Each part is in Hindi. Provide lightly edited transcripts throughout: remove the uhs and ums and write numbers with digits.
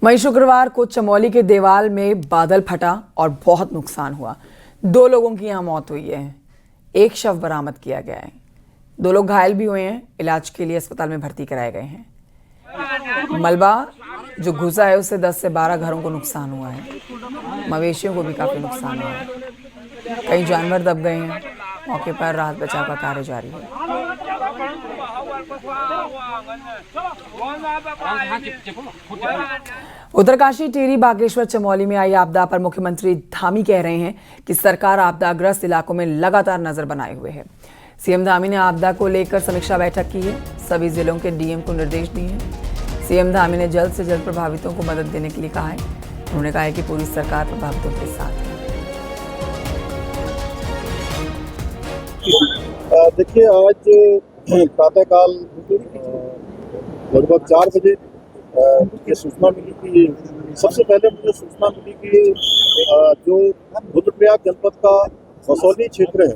वहीं शुक्रवार को चमोली के देवाल में बादल फटा और बहुत नुकसान हुआ। 2 लोगों की यहां मौत हुई है, एक शव बरामद किया गया है। 2 लोग घायल भी हुए हैं, इलाज के लिए अस्पताल में भर्ती कराए गए हैं। मलबा जो घुसा है उससे 10 से 12 घरों को नुकसान हुआ है। मवेशियों को भी काफी नुकसान हुआ है, कई जानवर दब गए हैं। मौके पर राहत बचाव का कार्य जारी है। उत्तरकाशी, टिहरी, बागेश्वर, चमोली में आई आपदा पर मुख्यमंत्री धामी कह रहे हैं कि सरकार आपदाग्रस्त इलाकों में लगातार नजर बनाए हुए है। सीएम धामी ने आपदा को लेकर समीक्षा बैठक की है, सभी जिलों के डीएम को निर्देश दिए हैं। सीएम धामी ने जल्द से जल्द प्रभावितों को मदद देने के लिए कहा है। उन्होंने कहा है कि पूरी सरकार प्रभावितों के साथ है। देखिए, आज प्रातःकाल लगभग 4 बजे मुझे सूचना मिली कि सबसे पहले मुझे सूचना मिली कि जो रुद्रप्रयाग जनपद का मसौली क्षेत्र है,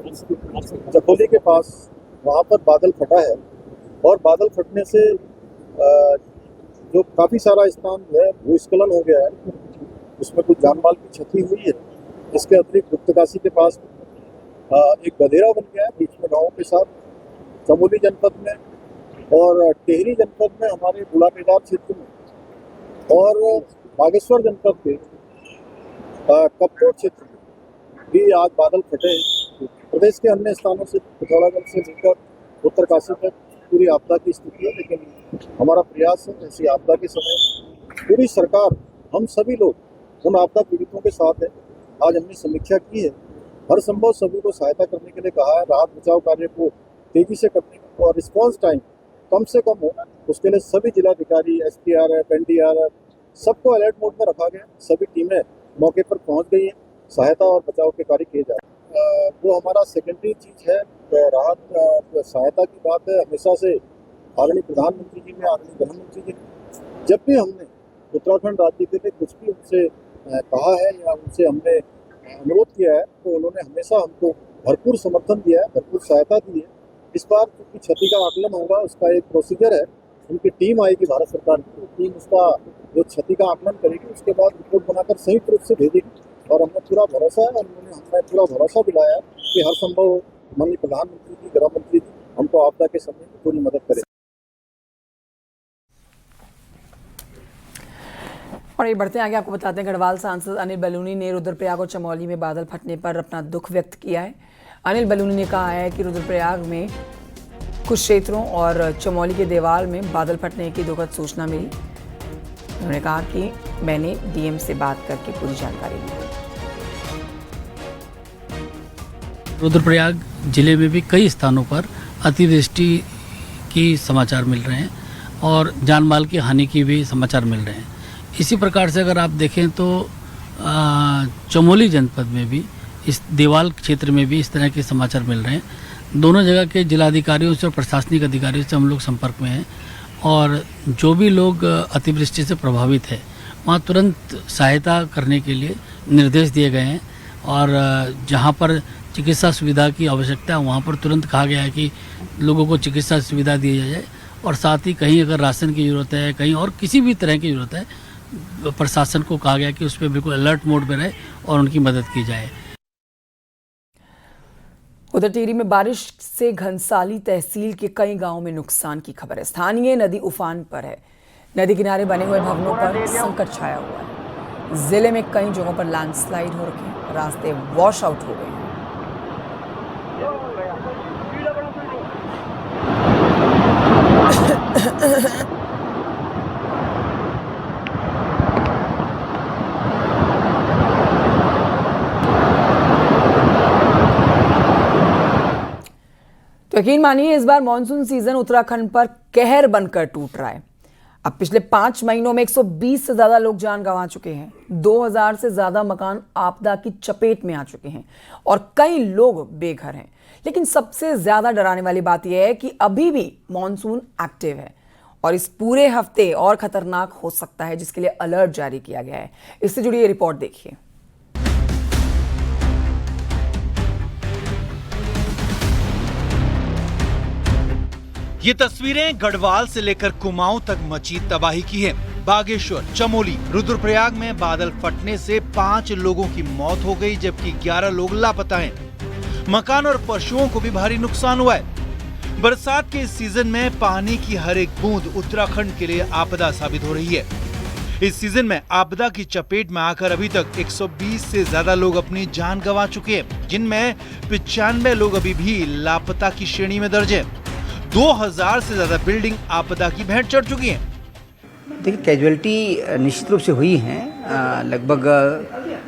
चकोली के पास, वहाँ पर बादल फटा है और बादल फटने से जो काफ़ी सारा स्थान है भूस्खलन हो गया है, उसमें कुछ जानमाल की क्षति हुई है। इसके अतिरिक्त गुप्तकाशी के पास एक गधेरा बन गया है बीच में गाँव के साथ। चमोली जनपद में और टिहरी जनपद में, हमारे बुढ़ापेदार क्षेत्र में और बागेश्वर जनपद के कपकोट क्षेत्र में भी आज बादल फटे हैं। प्रदेश के अन्य स्थानों से पिथौरागढ़ से लेकर उत्तरकाशी तक पूरी आपदा की स्थिति है, लेकिन हमारा प्रयास है ऐसी आपदा के समय पूरी सरकार, हम सभी लोग उन आपदा पीड़ितों के साथ है। आज हमने समीक्षा की है, हर संभव सभी को सहायता करने के लिए कहा है। राहत बचाव कार्य को तेजी से करने और रिस्पांस टाइम कम से कम हो, उसके लिए सभी जिलाधिकारी, SDRF, NDRF सबको अलर्ट मोड में रखा गया। सभी टीमें मौके पर पहुंच गई हैं, सहायता और बचाव के कार्य किए जा रहे हैं। वो हमारा सेकेंडरी चीज़ है। राहत सहायता की बात है, हमेशा से आदरणीय प्रधानमंत्री जी ने, आदरणीय गृहमंत्री जी ने, जब भी हमने उत्तराखंड राज्य के लिए कुछ भी उनसे कहा है या उनसे हमने अनुरोध किया है, तो उन्होंने हमेशा हमको भरपूर समर्थन दिया है, भरपूर सहायता दी है। इस बार क्योंकि क्षति का आकलन होगा, उसका एक प्रोसीजर है, उनकी टीम आएगी भारत सरकार की, टीम उसका जो क्षति का आकलन करेगी, उसके बाद रिपोर्ट बनाकर संयुक्त रूप से भेजेगी। और हमें पूरा भरोसा है और उन्होंने हमें पूरा भरोसा दिलाया है कि हर संभव माननीय प्रधानमंत्री जी, गृह मंत्री जी हमको आपदा के समय में पूरी मदद करें। और ये बढ़ते हैं आगे, आपको बताते हैं गढ़वाल सांसद अनिल बलूनी ने रुद्रप्रयाग और चमोली में बादल फटने पर अपना दुख व्यक्त किया है। अनिल बलूनी ने कहा है कि रुद्रप्रयाग में कुछ क्षेत्रों और चमोली के देवाल में बादल फटने की दुखद सूचना मिली। उन्होंने कहा कि मैंने डीएम से बात करके पूरी जानकारी ली। रुद्रप्रयाग जिले में भी कई स्थानों पर अतिवृष्टि की समाचार मिल रहे हैं और जानमाल की हानि की भी समाचार मिल रहे हैं। इसी प्रकार से अगर आप देखें तो चमोली जनपद में भी, इस देवाल क्षेत्र में भी इस तरह के समाचार मिल रहे हैं। दोनों जगह के जिलाधिकारियों से और प्रशासनिक अधिकारियों से हम लोग संपर्क में हैं और जो भी लोग अतिवृष्टि से प्रभावित है वहाँ तुरंत सहायता करने के लिए निर्देश दिए गए हैं और जहाँ पर चिकित्सा सुविधा की आवश्यकता है वहाँ पर तुरंत कहा गया है कि लोगों को चिकित्सा सुविधा दी जाए और साथ ही कहीं अगर राशन की ज़रूरत है, कहीं और किसी भी तरह की ज़रूरत है, प्रशासन को कहा गया कि उस पर बिल्कुल अलर्ट मोड में रहे और उनकी मदद की जाए। उधर टिहरी में बारिश से घनसाली तहसील के कई गांवों में नुकसान की खबर है। स्थानीय नदी उफान पर है, नदी किनारे बने हुए भवनों पर संकट छाया हुआ है। जिले में कई जगहों पर लैंडस्लाइड हो रखे हैं, रास्ते वॉश आउट हो गए हैं। तो यकीन मानिए, इस बार मॉनसून सीजन उत्तराखंड पर कहर बनकर टूट रहा है। अब पिछले 5 महीनों में 120 से ज्यादा लोग जान गंवा चुके हैं, 2000 से ज्यादा मकान आपदा की चपेट में आ चुके हैं और कई लोग बेघर हैं। लेकिन सबसे ज्यादा डराने वाली बात यह है कि अभी भी मॉनसून एक्टिव है और इस पूरे हफ्ते और खतरनाक हो सकता है, जिसके लिए अलर्ट जारी किया गया है। इससे जुड़ी ये रिपोर्ट देखिए। ये तस्वीरें गढ़वाल से लेकर कुमाऊं तक मची तबाही की हैं। बागेश्वर, चमोली, रुद्रप्रयाग में बादल फटने से 5 लोगों की मौत हो गई, जबकि 11 लोग लापता हैं। मकान और पशुओं को भी भारी नुकसान हुआ है। बरसात के इस सीजन में पानी की हर एक बूंद उत्तराखंड के लिए आपदा साबित हो रही है। इस सीजन में आपदा की चपेट में आकर अभी तक 120 से ज्यादा लोग अपनी जान गंवा चुके हैं, जिनमें 95 लोग अभी भी लापता की श्रेणी में दर्ज हैं। 2000 से ज्यादा बिल्डिंग आपदा की भेंट चढ़ चुकी हैं। देखिए, कैजुअलिटी निश्चित रूप से हुई हैं। लगभग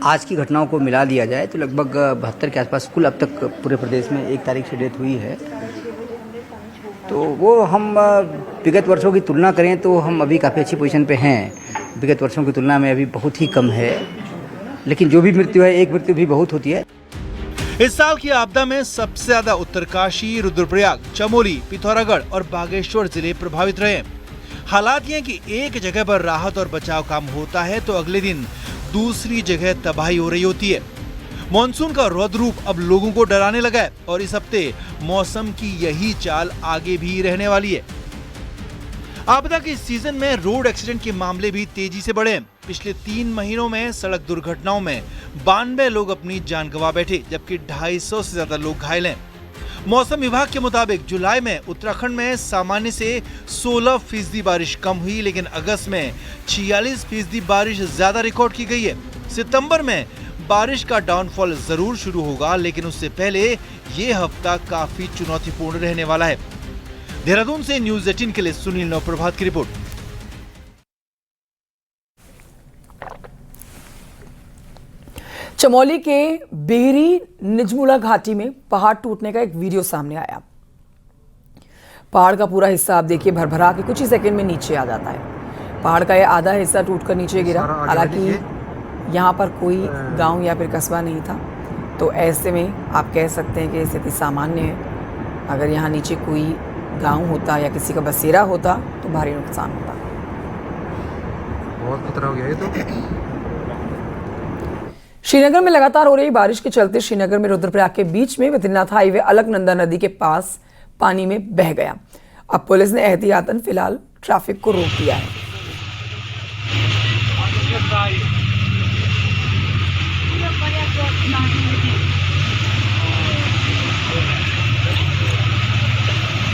आज की घटनाओं को मिला दिया जाए तो लगभग 72 के आसपास कुल अब तक पूरे प्रदेश में 1 तारीख से डेथ हुई है। तो वो हम विगत वर्षों की तुलना करें तो हम अभी काफ़ी अच्छी पोजीशन पे हैं। विगत वर्षों की तुलना में अभी बहुत ही कम है, लेकिन जो भी मृत्यु है, एक मृत्यु भी बहुत होती है। इस साल की आपदा में सबसे ज्यादा उत्तरकाशी, रुद्रप्रयाग, चमोली, पिथौरागढ़ और बागेश्वर जिले प्रभावित रहे। हालात ये कि एक जगह पर राहत और बचाव काम होता है तो अगले दिन दूसरी जगह तबाही हो रही होती है। मॉनसून का रौद्र रूप अब लोगों को डराने लगा है और इस हफ्ते मौसम की यही चाल आगे भी रहने वाली है। आपदा के इस सीजन में रोड एक्सीडेंट के मामले भी तेजी से बढ़े। पिछले 3 महीनों में सड़क दुर्घटनाओं में 92 लोग अपनी जान गंवा बैठे, जबकि 250 से ज्यादा लोग घायल हैं। मौसम विभाग के मुताबिक जुलाई में उत्तराखंड में सामान्य से 16% बारिश कम हुई, लेकिन अगस्त में 46% बारिश ज्यादा रिकॉर्ड की गई है। सितंबर में बारिश का डाउनफॉल जरूर शुरू होगा, लेकिन उससे पहले ये हफ्ता काफी चुनौतीपूर्ण रहने वाला है। देहरादून से न्यूज़ 18 के लिए सुनील नवप्रभात की रिपोर्ट। चमोली के बेहरी निजमुला घाटी में पहाड़ टूटने का एक वीडियो सामने आया। पहाड़ का पूरा हिस्सा आप देखिए भरभरा के कुछ ही सेकंड में नीचे आ जाता है। पहाड़ का यह आधा हिस्सा टूटकर नीचे गिरा। हालांकि यहाँ पर कोई गांव या फिर कस्बा नहीं था, तो ऐसे में आप कह सकते हैं कि स्थिति सामान्य है। अगर यहाँ नीचे कोई गांव होता या किसी का बसेरा होता तो भारी नुकसान होता। बहुत खतरा हो गया ये तो। श्रीनगर में लगातार हो रही बारिश के चलते श्रीनगर में रुद्रप्रयाग के बीच में बद्रीनाथ हाईवे अलकनंदा नदी के पास पानी में बह गया। अब पुलिस ने एहतियातन फिलहाल ट्रैफिक को रोक दिया है।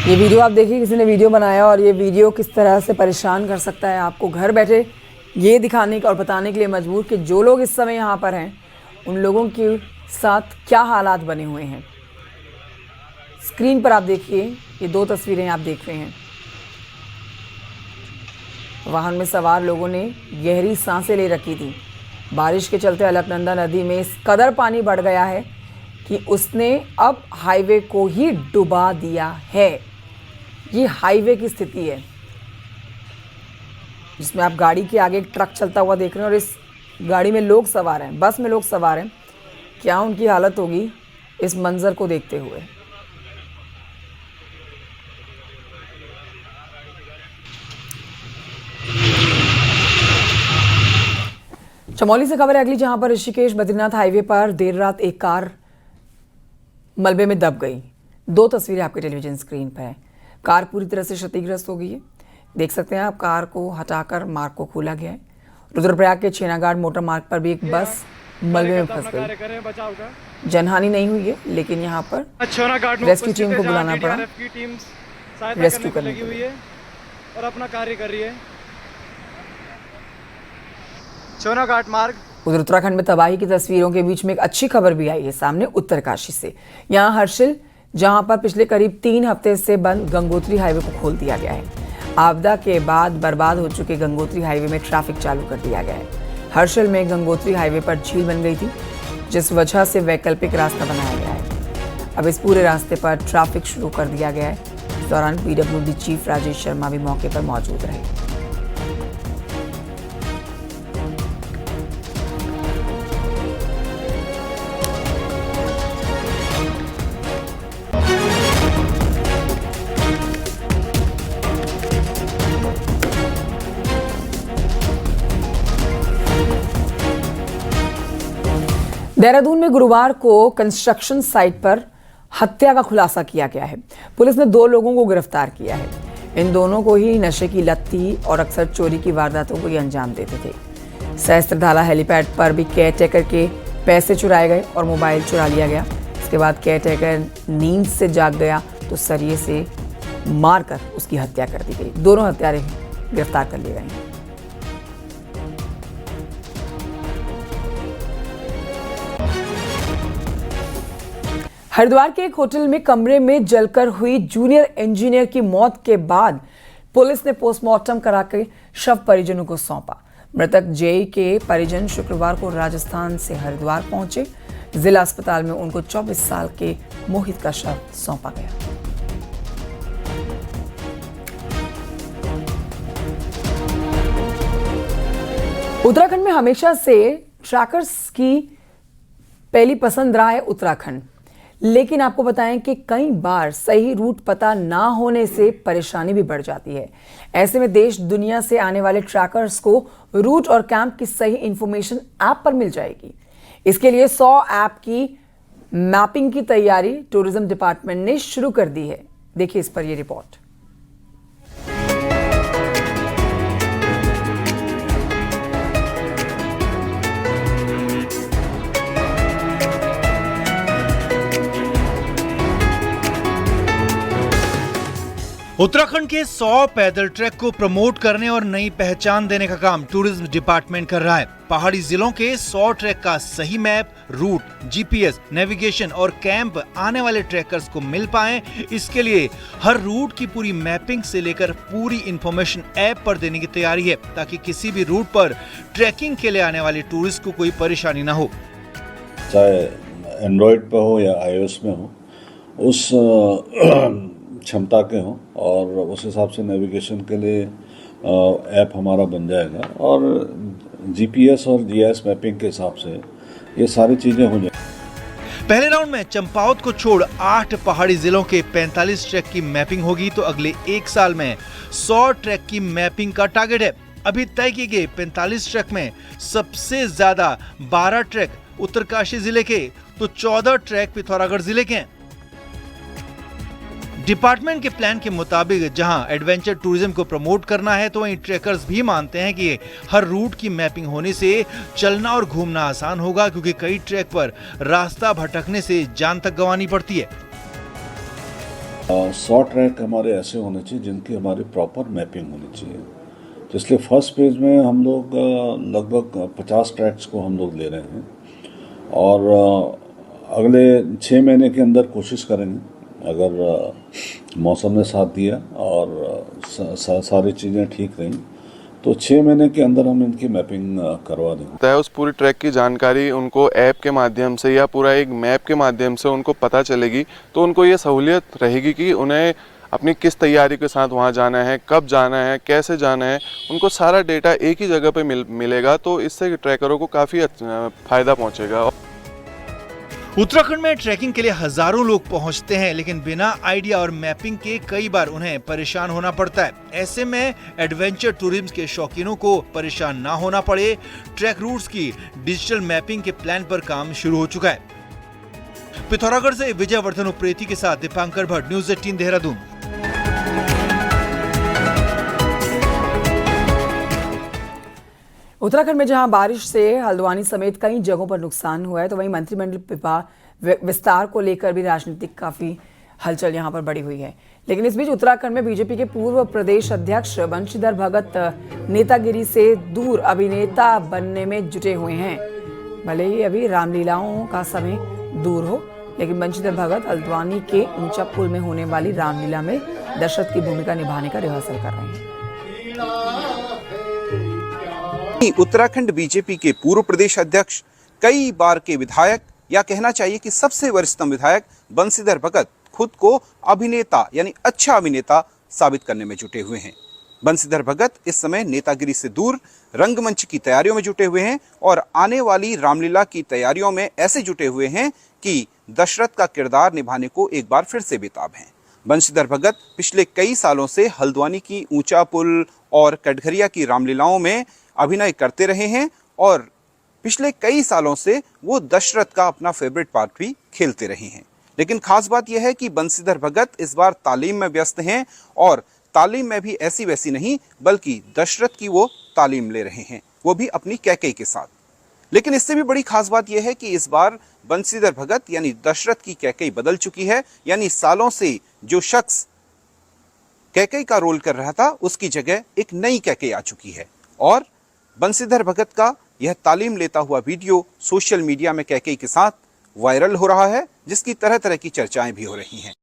ये वीडियो आप देखिए, किसी ने वीडियो बनाया और ये वीडियो किस तरह से परेशान कर सकता है आपको घर बैठे ये दिखाने का और बताने के लिए मजबूर कि जो लोग इस समय यहाँ पर हैं उन लोगों के साथ क्या हालात बने हुए हैं। स्क्रीन पर आप देखिए, ये 2 तस्वीरें आप देख रहे हैं। वाहन में सवार लोगों ने गहरी सांसें ले रखी थी। बारिश के चलते अलकनंदा नदी में इस कदर पानी बढ़ गया है कि उसने अब हाईवे को ही डुबा दिया है। ये हाईवे की स्थिति है जिसमें आप गाड़ी के आगे एक ट्रक चलता हुआ देख रहे हैं और इस गाड़ी में लोग सवार हैं, बस में लोग सवार हैं। क्या उनकी हालत होगी इस मंजर को देखते हुए। चमोली से खबर है अगली, जहां पर ऋषिकेश बद्रीनाथ हाईवे पर देर रात एक कार मलबे में दब गई। 2 तस्वीरें आपके टेलीविजन स्क्रीन पर है। कार पूरी तरह से क्षतिग्रस्त हो गई है। देख सकते हैं आप, कार को हटाकर मार्ग को खोला गया है। रुद्रप्रयाग के छेनागाड़ मोटर मार्ग पर भी एक बस मलबे में फंस गई। जनहानि नहीं हुई है, लेकिन यहाँ पर रेस्क्यू टीम को बुलाना पड़ा रेस्क्यू करने के लिए और अपना कार्य कर रही है। छेनाघाट मार्ग। उधर उत्तराखंड में तबाही की तस्वीरों के बीच में एक अच्छी खबर भी आई है सामने उत्तरकाशी से। यहाँ हर्षिल, जहां पर पिछले करीब 3 हफ्ते से बंद गंगोत्री हाईवे को खोल दिया गया है। आपदा के बाद बर्बाद हो चुके गंगोत्री हाईवे में ट्रैफिक चालू कर दिया गया है। हर्षिल में गंगोत्री हाईवे पर झील बन गई थी, जिस वजह से वैकल्पिक रास्ता बनाया गया है। अब इस पूरे रास्ते पर ट्रैफिक शुरू कर दिया गया है। इस दौरान पीडब्ल्यूडी चीफ राजेश शर्मा भी मौके पर मौजूद रहे। देहरादून में गुरुवार को कंस्ट्रक्शन साइट पर हत्या का खुलासा किया गया है। पुलिस ने 2 लोगों को गिरफ्तार किया है। इन दोनों को ही नशे की लत थी और अक्सर चोरी की वारदातों को ये अंजाम देते थे। सहस्त्रधारा हेलीपैड पर भी केयरटेकर के पैसे चुराए गए और मोबाइल चुरा लिया गया। इसके बाद केयरटेकर नींद से जाग गया तो सरिये से मारकर उसकी हत्या कर दी गई। दोनों हत्यारे गिरफ्तार कर लिए गए हैं। हरिद्वार के एक होटल में कमरे में जलकर हुई जूनियर इंजीनियर की मौत के बाद पुलिस ने पोस्टमार्टम करा के शव परिजनों को सौंपा। मृतक जेई के परिजन शुक्रवार को राजस्थान से हरिद्वार पहुंचे। जिला अस्पताल में उनको 24 साल के मोहित का शव सौंपा गया। उत्तराखंड में हमेशा से ट्रैकर्स की पहली पसंद रहा है उत्तराखंड, लेकिन आपको बताएं कि कई बार सही रूट पता ना होने से परेशानी भी बढ़ जाती है। ऐसे में देश दुनिया से आने वाले ट्रैकर्स को रूट और कैंप की सही इंफॉर्मेशन ऐप पर मिल जाएगी। इसके लिए 100 ऐप की मैपिंग की तैयारी टूरिज्म डिपार्टमेंट ने शुरू कर दी है। देखिए इस पर यह रिपोर्ट। उत्तराखंड के 100 पैदल ट्रैक को प्रमोट करने और नई पहचान देने का काम टूरिज्म डिपार्टमेंट कर रहा है। पहाड़ी जिलों के 100 ट्रैक का सही मैप, रूट, जीपीएस, नेविगेशन और कैंप आने वाले ट्रैकर्स को मिल पाए, इसके लिए हर रूट की पूरी मैपिंग से लेकर पूरी इंफॉर्मेशन ऐप पर देने की तैयारी है, ताकि किसी भी रूट पर ट्रैकिंग के लिए आने वाले टूरिस्ट को कोई परेशानी न हो। चाहे एंड्रॉयड पे हो या आईओएस में हो, उस क्षमता के हों और उस हिसाब से नेविगेशन के लिए ऐप हमारा बन जाएगा और जीपीएस और जीआईएस मैपिंग के हिसाब से ये सारी चीज़ें हो जाएंगी। पहले राउंड में चंपावत को छोड़ 8 पहाड़ी जिलों के 45 ट्रैक की मैपिंग होगी, तो अगले 1 साल में 100 ट्रैक की मैपिंग का टारगेट है। अभी तय किए गए 45 ट्रैक में सबसे ज्यादा 12 ट्रैक उत्तरकाशी जिले के तो 14 ट्रैक पिथौरागढ़ जिले के हैं। डिपार्टमेंट के प्लान के मुताबिक जहां एडवेंचर टूरिज्म को प्रमोट करना है, तो वहीं ट्रैकर्स भी मानते हैं कि हर रूट की मैपिंग होने से चलना और घूमना आसान होगा, क्योंकि कई ट्रैक पर रास्ता भटकने से जान तक गंवानी पड़ती है। 100 ट्रैक हमारे ऐसे होने चाहिए जिनकी हमारी प्रॉपर मैपिंग होनी चाहिए। तो इसलिए फर्स्ट फेज में हम लोग लगभग 50 ट्रैक्स को हम लोग ले रहे हैं और अगले 6 महीने के अंदर कोशिश करेंगे, अगर मौसम ने साथ दिया और सारी चीज़ें ठीक रहीं तो 6 महीने के अंदर हम इनकी मैपिंग करवा देंगे। उस पूरी ट्रैक की जानकारी उनको ऐप के माध्यम से या पूरा एक मैप के माध्यम से उनको पता चलेगी, तो उनको ये सहूलियत रहेगी कि उन्हें अपनी किस तैयारी के साथ वहाँ जाना है, कब जाना है, कैसे जाना है, उनको सारा डेटा एक ही जगह पे मिलेगा। तो इससे ट्रैकरों को काफ़ी फायदा पहुँचेगा। उत्तराखंड में ट्रैकिंग के लिए हजारों लोग पहुंचते हैं, लेकिन बिना आइडिया और मैपिंग के कई बार उन्हें परेशान होना पड़ता है। ऐसे में एडवेंचर टूरिज्म के शौकीनों को परेशान ना होना पड़े, ट्रैक रूट्स की डिजिटल मैपिंग के प्लान पर काम शुरू हो चुका है। पिथौरागढ़ से विजयवर्धन उप्रेती के साथ दीपांकर भट्ट, न्यूज़ 18 देहरादून। उत्तराखंड में जहां बारिश से हल्द्वानी समेत कई जगहों पर नुकसान हुआ है, तो वहीं मंत्रिमंडल विस्तार को लेकर भी राजनीतिक काफी हलचल यहां पर बढ़ी हुई है। लेकिन इस बीच उत्तराखंड में बीजेपी के पूर्व प्रदेश अध्यक्ष बंशीधर भगत नेतागिरी से दूर अभिनेता बनने में जुटे हुए हैं। भले ही अभी रामलीलाओं का समय दूर हो, लेकिन बंशीधर भगत हल्द्वानी के ऊंचा पुल में होने वाली रामलीला में दशरथ की भूमिका निभाने का रिहर्सल कर रहे हैं। उत्तराखंड बीजेपी के पूर्व प्रदेश अध्यक्ष, कई बार के विधायक, या कहना चाहिए कि सबसे वरिष्ठतम विधायक बंशीधर भगत खुद को अभिनेता यानी अच्छा अभिनेता साबित करने में जुटे हुए हैं। बंशीधर भगत इस समय नेतागिरी से दूर रंगमंच की तैयारियों में जुटे हुए हैं और आने वाली रामलीला की तैयारियों में ऐसे जुटे हुए हैं कि दशरथ का किरदार निभाने को एक बार फिर से बेताब हैं। बंशीधर भगत पिछले कई सालों से हल्द्वानी की ऊंचा पुल और कटघरिया की रामलीलाओं में अभिनय करते रहे हैं और पिछले कई सालों से वो दशरथ का अपना फेवरेट पार्ट भी खेलते रहे हैं। लेकिन खास बात यह है कि बंशीधर भगत इस बार तालीम में व्यस्त हैं और तालीम में भी ऐसी वैसी नहीं, बल्कि दशरथ की वो तालीम ले रहे हैं, वो भी अपनी कैकेयी के साथ। लेकिन इससे भी बड़ी खास बात यह है कि इस बार बंसीधर भगत यानी दशरथ की कैकेयी बदल चुकी है। यानी सालों से जो शख्स कैकेयी का रोल कर रहा था, उसकी जगह एक नई कैकेयी आ चुकी है। और बंसीधर भगत का यह तालीम लेता हुआ वीडियो सोशल मीडिया में कैकेयी के साथ वायरल हो रहा है, जिसकी तरह तरह की चर्चाएं भी हो रही हैं।